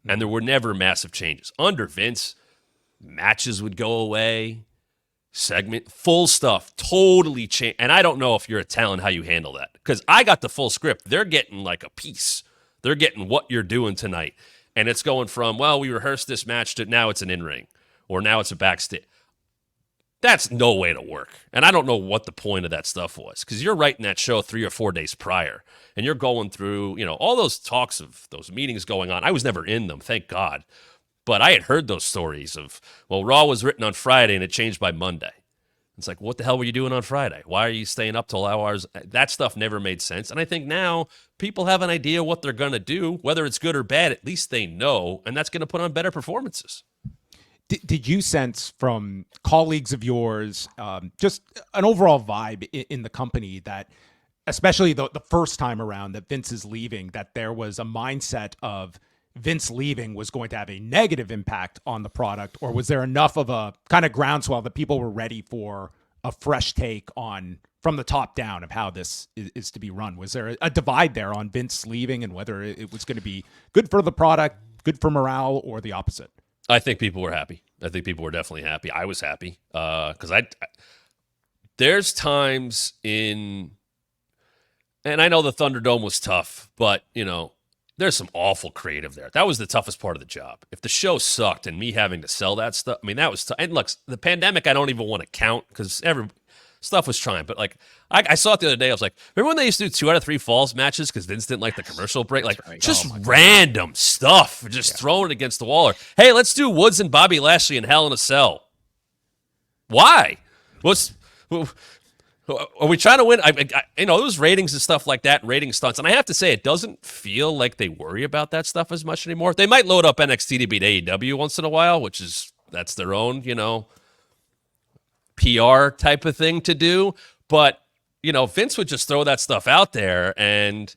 And there were never massive changes. Under Vince, matches would go away, full stuff, totally changed. And I don't know if you're a talent how you handle that. Because I got the full script. They're getting like a piece. They're getting what you're doing tonight. And it's going from, well, we rehearsed this match to now it's an in-ring. Or now it's a backstage. That's no way to work. And I don't know what the point of that stuff was. Because you're writing that show 3 or 4 days prior. And you're going through, all those talks of those meetings going on. I was never in them, thank God. But I had heard those stories of, well, Raw was written on Friday and it changed by Monday. It's like, what the hell were you doing on Friday? Why are you staying up till hours? That stuff never made sense. And I think now people have an idea what they're going to do. Whether it's good or bad, at least they know. And that's going to put on better performances. Did you sense from colleagues of yours just an overall vibe in the company that, especially the first time around that Vince is leaving, that there was a mindset of Vince leaving was going to have a negative impact on the product? Or was there enough of a kind of groundswell that people were ready for a fresh take on from the top down of how this is to be run? Was there a divide there on Vince leaving and whether it was going to be good for the product, good for morale, or the opposite? I think people were happy. I think people were definitely happy. I was happy because there's times and I know the Thunderdome was tough, but there's some awful creative there. That was the toughest part of the job. If the show sucked and me having to sell that stuff, I mean, that was tough. And look, the pandemic, I don't even want to count because stuff was trying. But like, I saw it the other day. I was like, remember when they used to do 2 out of 3 falls matches because Vince didn't like the commercial break? Like, just random stuff, just throwing it against the wall. Or, hey, let's do Woods and Bobby Lashley in Hell in a Cell. Why? Are we trying to win? Those ratings and stuff like that, and rating stunts. And I have to say, it doesn't feel like they worry about that stuff as much anymore. They might load up NXT to beat AEW once in a while, that's their own, PR type of thing to do. But, Vince would just throw that stuff out there. And,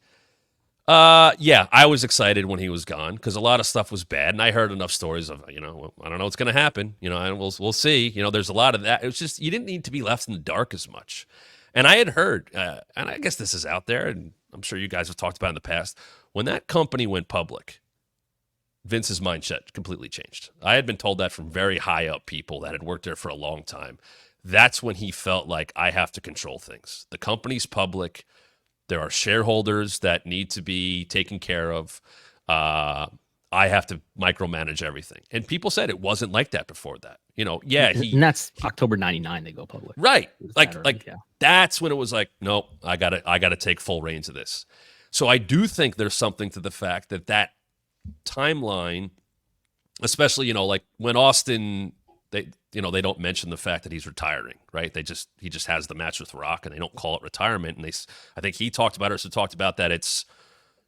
I was excited when he was gone because a lot of stuff was bad. And I heard enough stories of, I don't know what's going to happen, and we'll see. There's a lot of that. It was just, you didn't need to be left in the dark as much. And I had heard, and I guess this is out there, and I'm sure you guys have talked about in the past, when that company went public, Vince's mindset completely changed. I had been told that from very high up people that had worked there for a long time. That's when he felt like, I have to control things. The company's public. There are shareholders that need to be taken care of. I have to micromanage everything. And people said it wasn't like that before that. And that's October 99 they go public. Right. That's when it was like, nope, I gotta take full reins of this. So I do think there's something to the fact that timeline, especially, like when Austin, they don't mention the fact that he's retiring, right? He just has the match with Rock and they don't call it retirement. And I think he talked about that it's,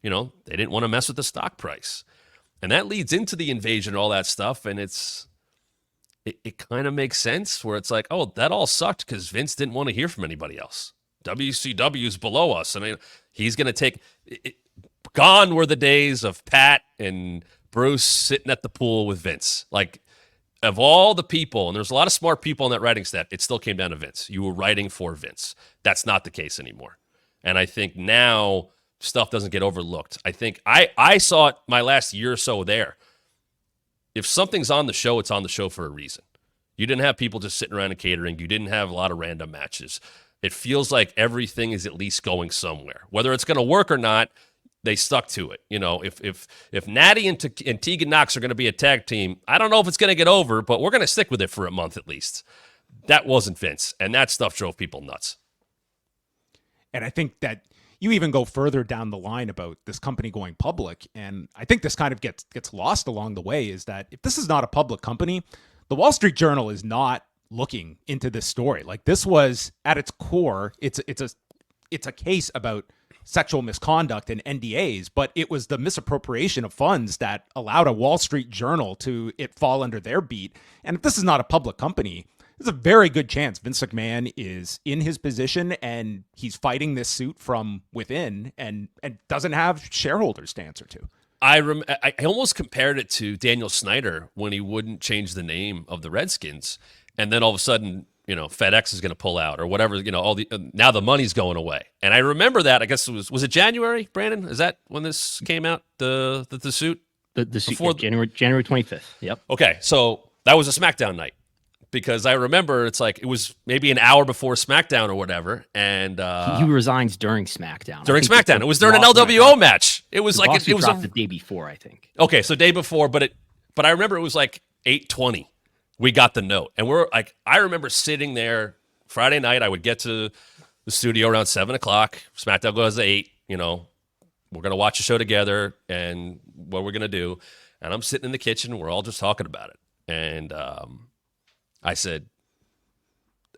they didn't want to mess with the stock price. And that leads into the invasion and all that stuff. And it kind of makes sense where it's like, oh, that all sucked because Vince didn't want to hear from anybody else. WCW's below us. And he's going to take it. Gone were the days of Pat and Bruce sitting at the pool with Vince. Like, of all the people, and there's a lot of smart people on that writing staff, it still came down to Vince. You were writing for Vince. That's not the case anymore. And I think now stuff doesn't get overlooked. I think I saw it my last year or so there. If something's on the show, it's on the show for a reason. You didn't have people just sitting around and catering. You didn't have a lot of random matches. It feels like everything is at least going somewhere. Whether it's going to work or not, they stuck to it. If Natty and Tegan Knox are going to be a tag team, I don't know if it's going to get over, but we're going to stick with it for a month at least. That wasn't Vince, and that stuff drove people nuts. And I think that you even go further down the line about this company going public, and I think this kind of gets lost along the way, is that if this is not a public company, the Wall Street Journal is not looking into this story. Like, this was at its core, it's a case about sexual misconduct and NDAs, but it was the misappropriation of funds that allowed a Wall Street Journal to fall under their beat. And if this is not a public company, there's a very good chance Vince McMahon is in his position and he's fighting this suit from within and doesn't have shareholders to answer to. I almost compared it to Daniel Snyder when he wouldn't change the name of the Redskins, and then all of a sudden, FedEx is going to pull out or whatever. Now the money's going away, and I remember that. I guess it was it January, Brandon? Is that when this came out? The suit. The suit, yeah, January 25th. Yep. Okay, so that was a SmackDown night. Because I remember it was maybe an hour before SmackDown or whatever, and he resigns during SmackDown. During SmackDown, it was during an LWO match. It was like it was the day before, I think. Okay, so day before, but I remember it was like 8:20. We got the note, and I remember sitting there Friday night. I would get to the studio around 7:00. SmackDown goes at 8. We're gonna watch a show together, and what we're gonna do. And I'm sitting in the kitchen. We're all just talking about it, and I said,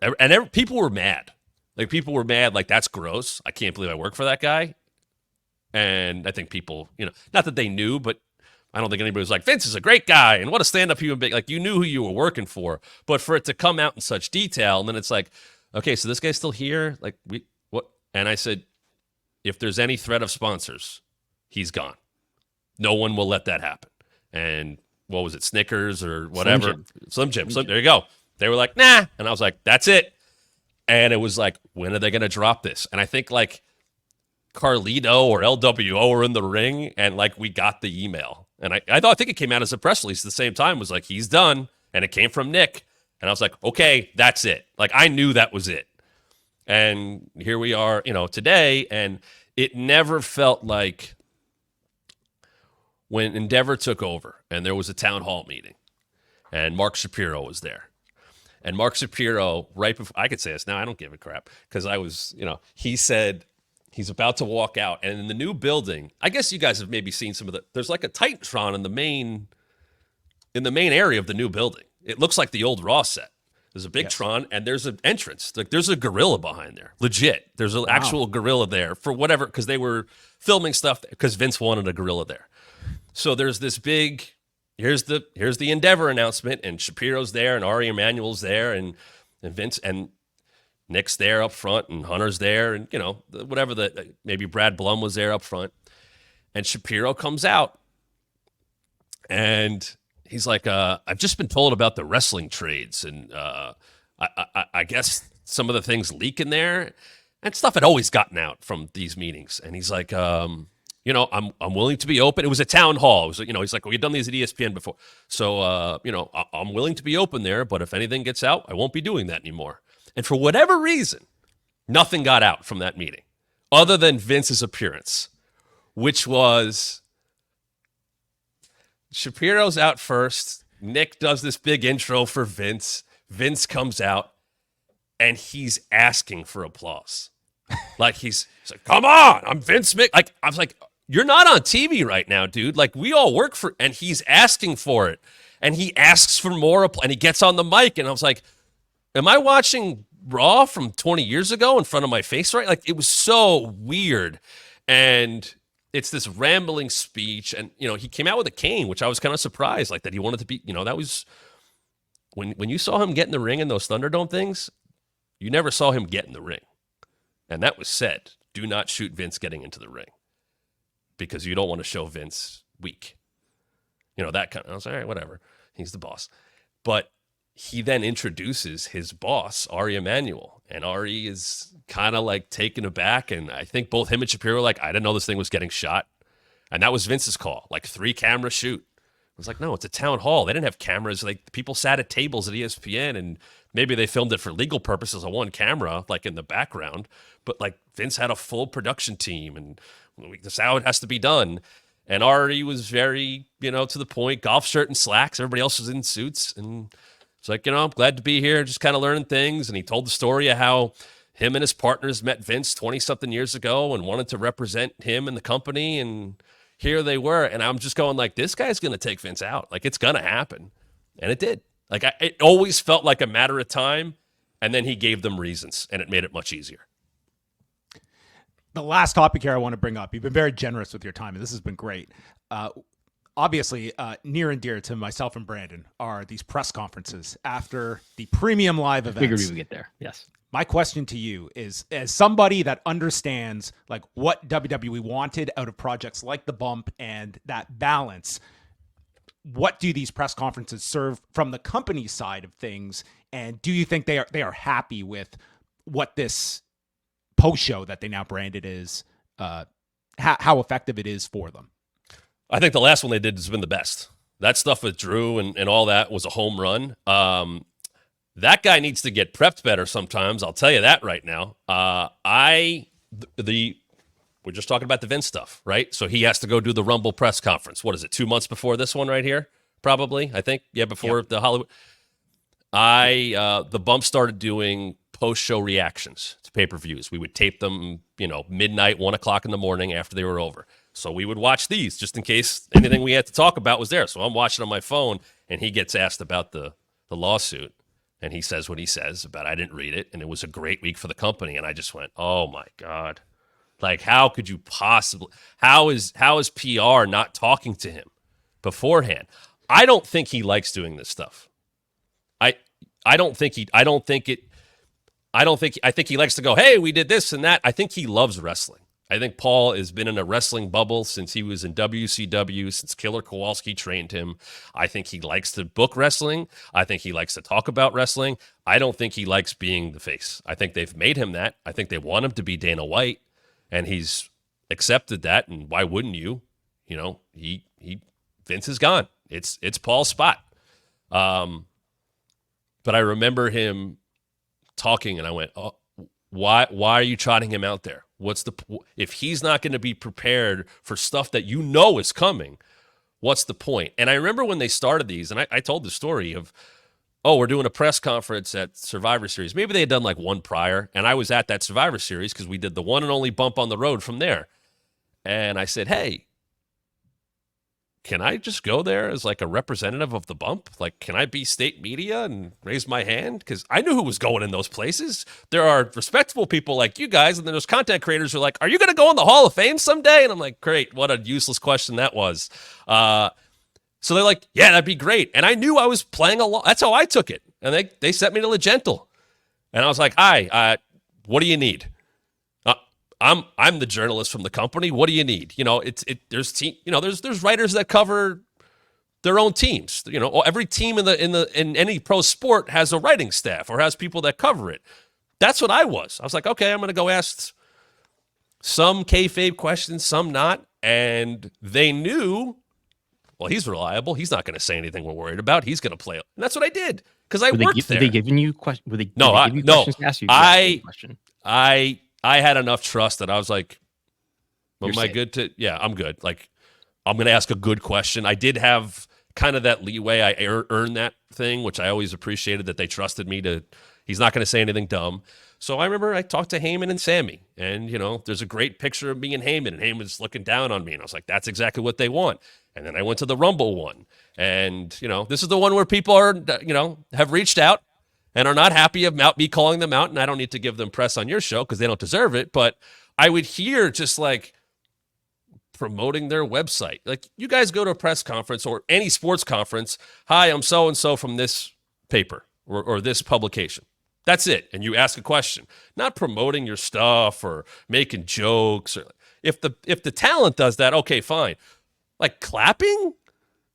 and people were mad. Like, that's gross. I can't believe I work for that guy. And I think people, not that they knew, but I don't think anybody was like, Vince is a great guy and what a stand-up human being. Like, you knew who you were working for. But for it to come out in such detail, and then it's like, okay, so this guy's still here? Like, what? And I said, if there's any threat of sponsors, he's gone. No one will let that happen. And what was it, Snickers or whatever? Slim Jim. There you go. They were like, nah. And I was like, that's it. And it was like, when are they going to drop this? And I think like Carlito or LWO were in the ring, and like we got the email. And I think it came out as a press release at the same time. It was like, he's done. And it came from Nick. And I was like, okay, that's it. Like, I knew that was it. And here we are, today. And it never felt like when Endeavor took over and there was a town hall meeting and Mark Shapiro was there. And Mark Shapiro, right before, I could say this now, I don't give a crap, because I was, he said he's about to walk out. And in the new building, I guess you guys have maybe seen there's like a Titantron in the main area of the new building. It looks like the old Raw set. There's a big Tron, and there's an entrance. Like, there's a gorilla behind there. Legit. There's an actual gorilla there for whatever, because they were filming stuff because Vince wanted a gorilla there. So there's this big, here's the Endeavor announcement, and Shapiro's there, and Ari Emanuel's there, and Vince and Nick's there up front, and Hunter's there, and maybe Brad Blum was there up front. And Shapiro comes out, and he's like, I've just been told about the wrestling trades, and I guess some of the things leak in there, and stuff had always gotten out from these meetings. And he's like, I'm willing to be open. It was a town hall. It was, he's like, we've done these at ESPN before. So, I'm willing to be open there, but if anything gets out, I won't be doing that anymore. And for whatever reason, nothing got out from that meeting other than Vince's appearance, which was Shapiro's out first. Nick does this big intro for Vince. Vince comes out, and he's asking for applause. Like, he's like, come on, I'm Vince Mc. Like, I was like, you're not on TV right now, dude. Like, we all work for, and he's asking for it. And he asks for more, and he gets on the mic, and I was like, am I watching Raw from 20 years ago in front of my face, right? Like, it was so weird. And it's this rambling speech, and, he came out with a cane, which I was kind of surprised, like, that he wanted to be, that was, when you saw him get in the ring in those Thunderdome things, you never saw him get in the ring. And that was said. Do not shoot Vince getting into the ring because you don't want to show Vince weak. That kind of, I was like, all right, whatever. He's the boss. But he then introduces his boss, Ari Emanuel. And Ari is kind of like taken aback. And I think both him and Shapiro were like, I didn't know this thing was getting shot. And that was Vince's call, like 3-camera shoot. It was like, no, it's a town hall. They didn't have cameras. Like people sat at tables at ESPN and maybe they filmed it for legal purposes on one camera, like in the background. But like Vince had a full production team and this is how it has to be done. And Ari was very, to the point, golf shirt and slacks. Everybody else was in suits. And it's like, I'm glad to be here, just kind of learning things. And he told the story of how him and his partners met Vince 20-something years ago and wanted to represent him and the company. And here they were. And I'm just going like, this guy's going to take Vince out. Like, it's going to happen. And it did. Like, it always felt like a matter of time. And then he gave them reasons, and it made it much easier. The last topic here I want to bring up, you've been very generous with your time, and this has been great. Obviously, near and dear to myself and Brandon are these press conferences after the premium live events. Figured we would get there. Yes. My question to you is, as somebody that understands like what WWE wanted out of projects like the Bump and that balance, what do these press conferences serve from the company side of things? And do you think they are happy with what this post show that they now branded is, how effective it is for them? I think the last one they did has been the best. That stuff with Drew and all that was a home run. That guy needs to get prepped better sometimes. I'll tell you that right now. We're just talking about the Vince stuff, right? So he has to go do the Rumble press conference. What is it, 2 months before this one right here? Probably, I think. Yeah, before the Hollywood. The Bump started doing post-show reactions to pay-per-views. We would tape them, midnight, 1 o'clock in the morning after they were over. So we would watch these just in case anything we had to talk about was there. So I'm watching on my phone, and he gets asked about the lawsuit, and he says what he says about I didn't read it, and it was a great week for the company. And I just went, oh, my God. Like, how could you possibly – how is PR not talking to him beforehand? I don't think he likes doing this stuff. I think he likes to go, hey, we did this and that. I think he loves wrestling. I think Paul has been in a wrestling bubble since he was in WCW, since Killer Kowalski trained him. I think he likes to book wrestling. I think he likes to talk about wrestling. I don't think he likes being the face. I think they've made him that. I think they want him to be Dana White, and he's accepted that. And why wouldn't you? Vince is gone. It's Paul's spot. But I remember him talking, and I went, oh, why are you trotting him out there? If he's not going to be prepared for stuff that is coming, what's the point? And I remember when they started these, and I told the story of, we're doing a press conference at Survivor Series. Maybe they had done like one prior, and I was at that Survivor Series because we did the one and only Bump on the road from there. And I said, hey, can I just go there as like a representative of the Bump? Like, can I be state media and raise my hand? Because I knew who was going in those places. There are respectable people like you guys, and then there's content creators who are like, are you going to go in the Hall of Fame someday? And I'm like, great, what a useless question that was. So they're like, yeah, that'd be great. And I knew I was playing along. That's how I took it. And they sent me to Legental. And I was like, hi, what do you need? I'm the journalist from the company. What do you need? There's writers that cover their own teams. Every team in any pro sport has a writing staff or has people that cover it. That's what I was. I was like, okay, I'm going to go ask some kayfabe questions, some not. And they knew, well, he's reliable. He's not going to say anything we're worried about. He's going to play. And that's what I did because I worked there. Were they giving you questions? Questions to ask you? I had enough trust that I was like, am I good to? Yeah, I'm good. Like, I'm going to ask a good question. I did have kind of that leeway. I earned that thing, which I always appreciated that they trusted me to. He's not going to say anything dumb. So I remember I talked to Heyman and Sammy, and, there's a great picture of me and Heyman's looking down on me. And I was like, that's exactly what they want. And then I went to the Rumble one. And, this is the one where people are, have reached out and are not happy about me calling them out, and I don't need to give them press on your show because they don't deserve it, but I would hear just like promoting their website. Like, you guys go to a press conference or any sports conference, hi, I'm so-and-so from this paper or this publication. That's it. And you ask a question, not promoting your stuff or making jokes. Or if the talent does that, okay, fine. Like clapping?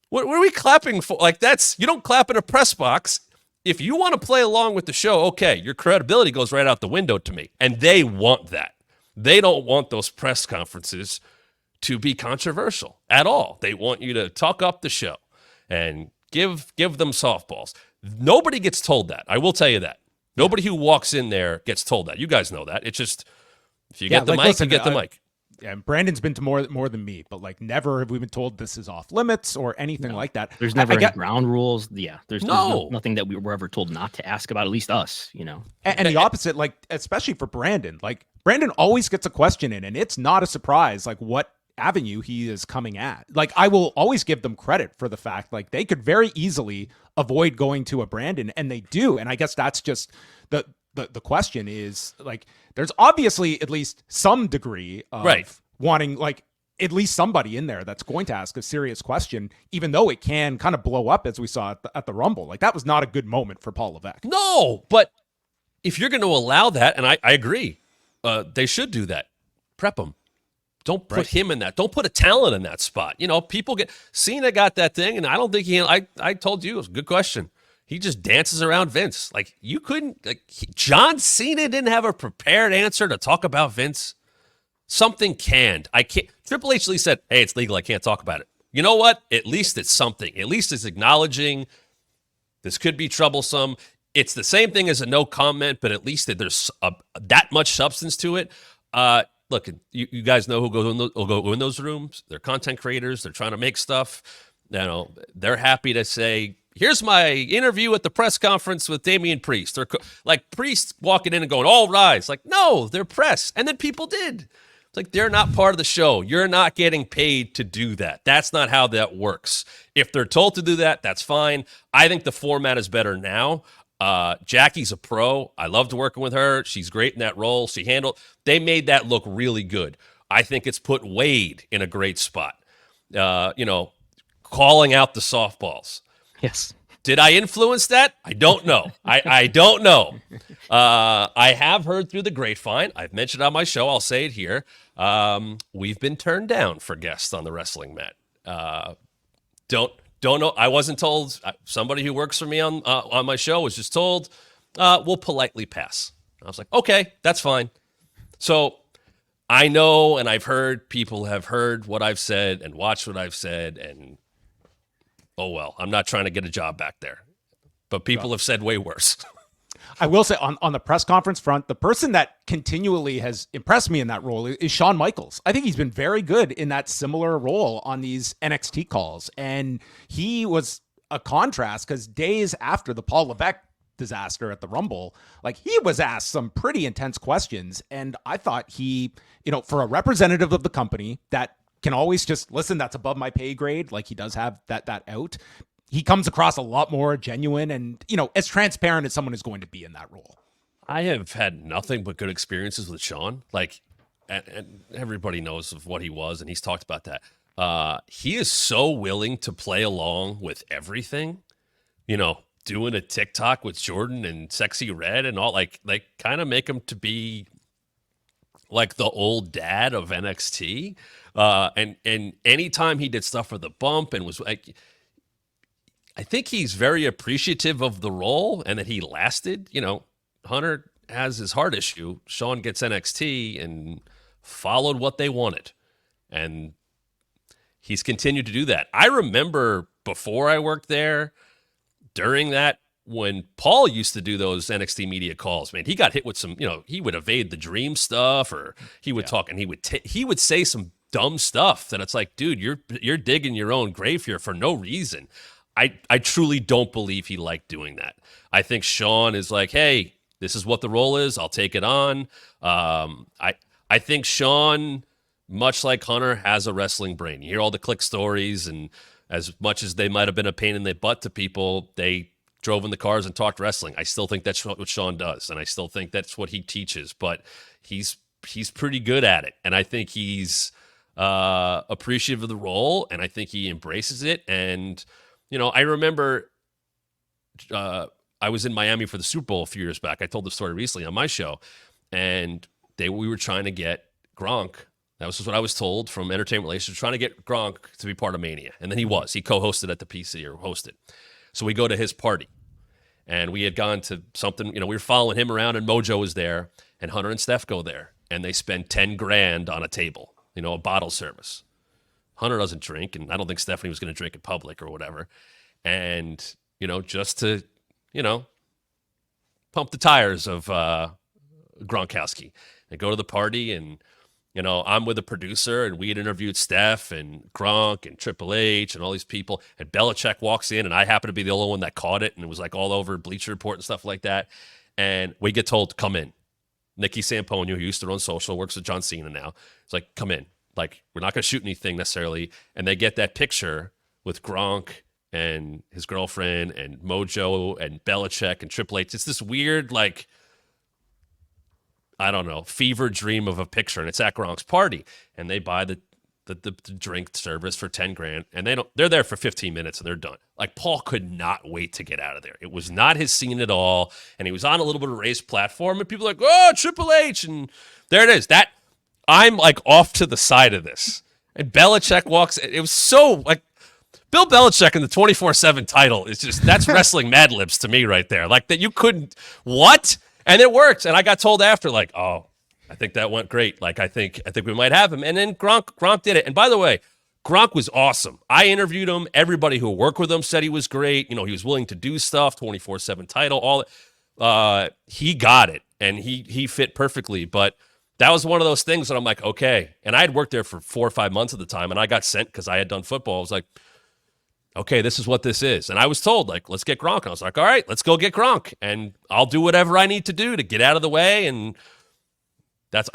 What are we clapping for? Like you don't clap in a press box. If you want to play along with the show, okay, your credibility goes right out the window to me. And they want that. They don't want those press conferences to be controversial at all. They want you to talk up the show and give them softballs. Nobody gets told that. I will tell you that. Nobody who walks in there gets told that. You guys know that. It's just, if you get the mic, listen, you get the mic. Yeah, Brandon's been to more than me, but like never have we been told this is off limits or anything like that. There's never any ground rules. Yeah, there's nothing that we were ever told not to ask about, at least us, you know. And the opposite, like especially for Brandon, like Brandon always gets a question in, and it's not a surprise like what avenue he is coming at. Like I will always give them credit for the fact like they could very easily avoid going to a Brandon, and they do. And I guess that's just the question is like there's obviously at least some degree of wanting like at least somebody in there that's going to ask a serious question, even though it can kind of blow up as we saw at the Rumble. Like that was not a good moment for Paul Levesque. No, but if you're going to allow that, and I agree, they should do that. Prep him. Don't put him in that. Don't put a talent in that spot. You know, people Cena got that thing, and I don't think I told you, it was a good question. He just dances around Vince. Like, you couldn't, John Cena didn't have a prepared answer to talk about Vince. Something canned. I can't. Triple H at least said, hey, it's legal. I can't talk about it. You know what? At least it's something. At least it's acknowledging this could be troublesome. It's the same thing as a no comment, but at least there's that much substance to it. Look, you guys know who go in those rooms. They're content creators. They're trying to make stuff. You know, they're happy to say, here's my interview at the press conference with Damian Priest. They're like Priest walking in and going, all rise. Like, no, they're press. And then people did. It's like, they're not part of the show. You're not getting paid to do that. That's not how that works. If they're told to do that, that's fine. I think the format is better now. Jackie's a pro. I loved working with her. She's great in that role. They made that look really good. I think it's put Wade in a great spot. Calling out the softballs. Yes. Did I influence that? I don't know. I don't know. I have heard through the grapevine. I've mentioned on my show. I'll say it here. We've been turned down for guests on the wrestling mat. Don't know. I wasn't told. Somebody who works for me on my show was just told, we'll politely pass. I was like, okay, that's fine. So I know, and I've heard people have heard what I've said and watched what I've said, and oh well, I'm not trying to get a job back there. But people have said way worse. I will say on the press conference front, the person that continually has impressed me in that role is Shawn Michaels. I think he's been very good in that similar role on these NXT calls. And he was a contrast because days after the Paul Levesque disaster at the Rumble, like he was asked some pretty intense questions. And I thought he, for a representative of the company that can always just listen, that's above my pay grade. Like he does have that out. He comes across a lot more genuine and, as transparent as someone is going to be in that role. I have had nothing but good experiences with Shawn. Like, and everybody knows of what he was, and he's talked about that. He is so willing to play along with everything, doing a TikTok with Jordan and Sexy Red and all, like kind of make him to be like the old dad of NXT. And anytime he did stuff for the bump and was like, I think he's very appreciative of the role and that he lasted. Hunter has his heart issue. Shawn gets NXT and followed what they wanted. And he's continued to do that. I remember before I worked there, during that, when Paul used to do those NXT media calls, man, he got hit with some, he would evade the dream stuff, or he would talk and he would say some dumb stuff that it's like, dude, you're digging your own grave here for no reason. I truly don't believe he liked doing that. I think Shawn is like, hey, this is what the role is. I'll take it on. I think Shawn, much like Hunter, has a wrestling brain. You hear all the click stories, and as much as they might have been a pain in the butt to people, they drove in the cars and talked wrestling. I still think that's what Shawn does, and I still think that's what he teaches. But he's pretty good at it, and I think he's appreciative of the role, and I think he embraces it. And I remember I was in Miami for the Super Bowl a few years back. I told the story recently on my show, and we were trying to get Gronk. That was just what I was told from Entertainment Relations, trying to get Gronk to be part of Mania. And then he was. He co-hosted at the PC or hosted. So we go to his party. And we had gone to something, we were following him around, and Mojo was there, and Hunter and Steph go there. And they spend $10,000 on a table, a bottle service. Hunter doesn't drink, and I don't think Stephanie was going to drink in public or whatever. And, just to, pump the tires of Gronkowski. They go to the party, and I'm with a producer, and we had interviewed Steph and Gronk and Triple H and all these people. And Belichick walks in, and I happen to be the only one that caught it, and it was like all over Bleacher Report and stuff like that. And we get told to come in. Nicky Samponio, who used to run social, works with John Cena now. It's like, come in. Like, we're not going to shoot anything necessarily. And they get that picture with Gronk and his girlfriend and Mojo and Belichick and Triple H. It's this weird, I don't know, fever dream of a picture, and it's at Gronk's party, and they buy the drink service for $10,000, and they're there for 15 minutes and they're done. Like, Paul could not wait to get out of there. It was not his scene at all, and he was on a little bit of a raised platform, and people are like, oh, Triple H, and there it is. That I'm like off to the side of this, and Belichick walks. It was so like Bill Belichick in the 24/7 title is just that's wrestling Mad Libs to me right there. Like that you couldn't what. And it worked. And I got told after, like, oh, I think that went great. Like, I think we might have him. And then Gronk did it. And by the way, Gronk was awesome. I interviewed him. Everybody who worked with him said he was great. He was willing to do stuff, 24/7 title, all he got it. And he fit perfectly. But that was one of those things that I'm like, okay. And I had worked there for 4 or 5 months at the time. And I got sent because I had done football. I was like, okay, this is what this is. And I was told, like, let's get Gronk. And I was like, all right, let's go get Gronk. And I'll do whatever I need to do to get out of the way. And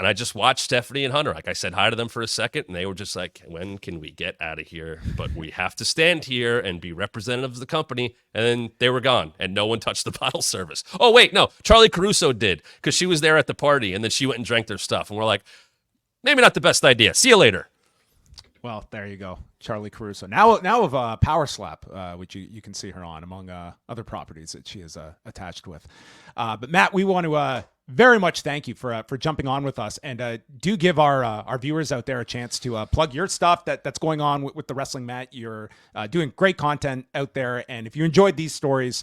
I just watched Stephanie and Hunter. Like, I said hi to them for a second, and they were just like, when can we get out of here? But we have to stand here and be representatives of the company. And then they were gone, and no one touched the bottle service. Oh, wait, no. Charlie Caruso did, because she was there at the party, and then she went and drank their stuff. And we're like, maybe not the best idea. See you later. Well, there you go. Charlie Caruso. Now of Power Slap, which you can see her on, among other properties that she is attached with. But Matt, we want to very much thank you for jumping on with us, and do give our viewers out there a chance to plug your stuff that's going on with the Wrestling Mat. You're doing great content out there, and if you enjoyed these stories,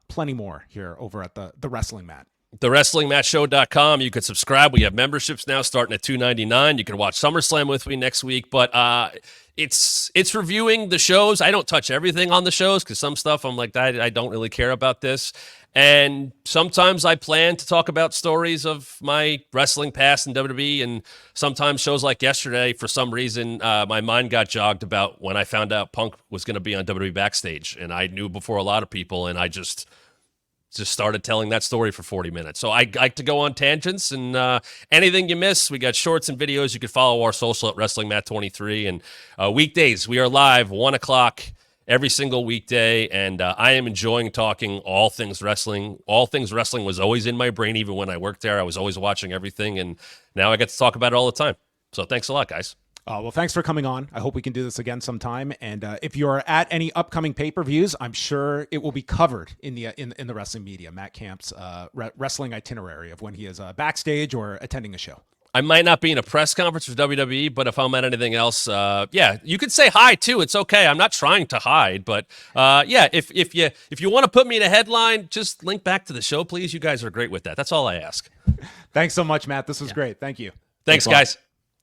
plenty more here over at the Wrestling Mat. TheWrestlingMatchShow.com. You can subscribe. We have memberships now starting at $2.99. You can watch SummerSlam with me next week. But it's reviewing the shows. I don't touch everything on the shows because some stuff I'm like, I don't really care about this. And sometimes I plan to talk about stories of my wrestling past in WWE. And sometimes shows like yesterday, for some reason, my mind got jogged about when I found out Punk was going to be on WWE Backstage. And I knew before a lot of people, and I just started telling that story for 40 minutes. So I like to go on tangents, and anything you miss, we got shorts and videos. You can follow our social at WrestlingMat23. And weekdays, we are live 1 o'clock every single weekday, and I am enjoying talking all things wrestling. All things wrestling was always in my brain, even when I worked there. I was always watching everything, and now I get to talk about it all the time. So thanks a lot, guys. Well, thanks for coming on. I hope we can do this again sometime. And if you're at any upcoming pay-per-views, I'm sure it will be covered in the wrestling media. Matt Camp's wrestling itinerary of when he is backstage or attending a show. I might not be in a press conference for WWE, but if I'm at anything else, yeah, you could say hi too. It's okay. I'm not trying to hide, but yeah, if you want to put me in a headline, just link back to the show, please. You guys are great with that. That's all I ask. Thanks so much, Matt. This was great. Thank you. Thanks guys.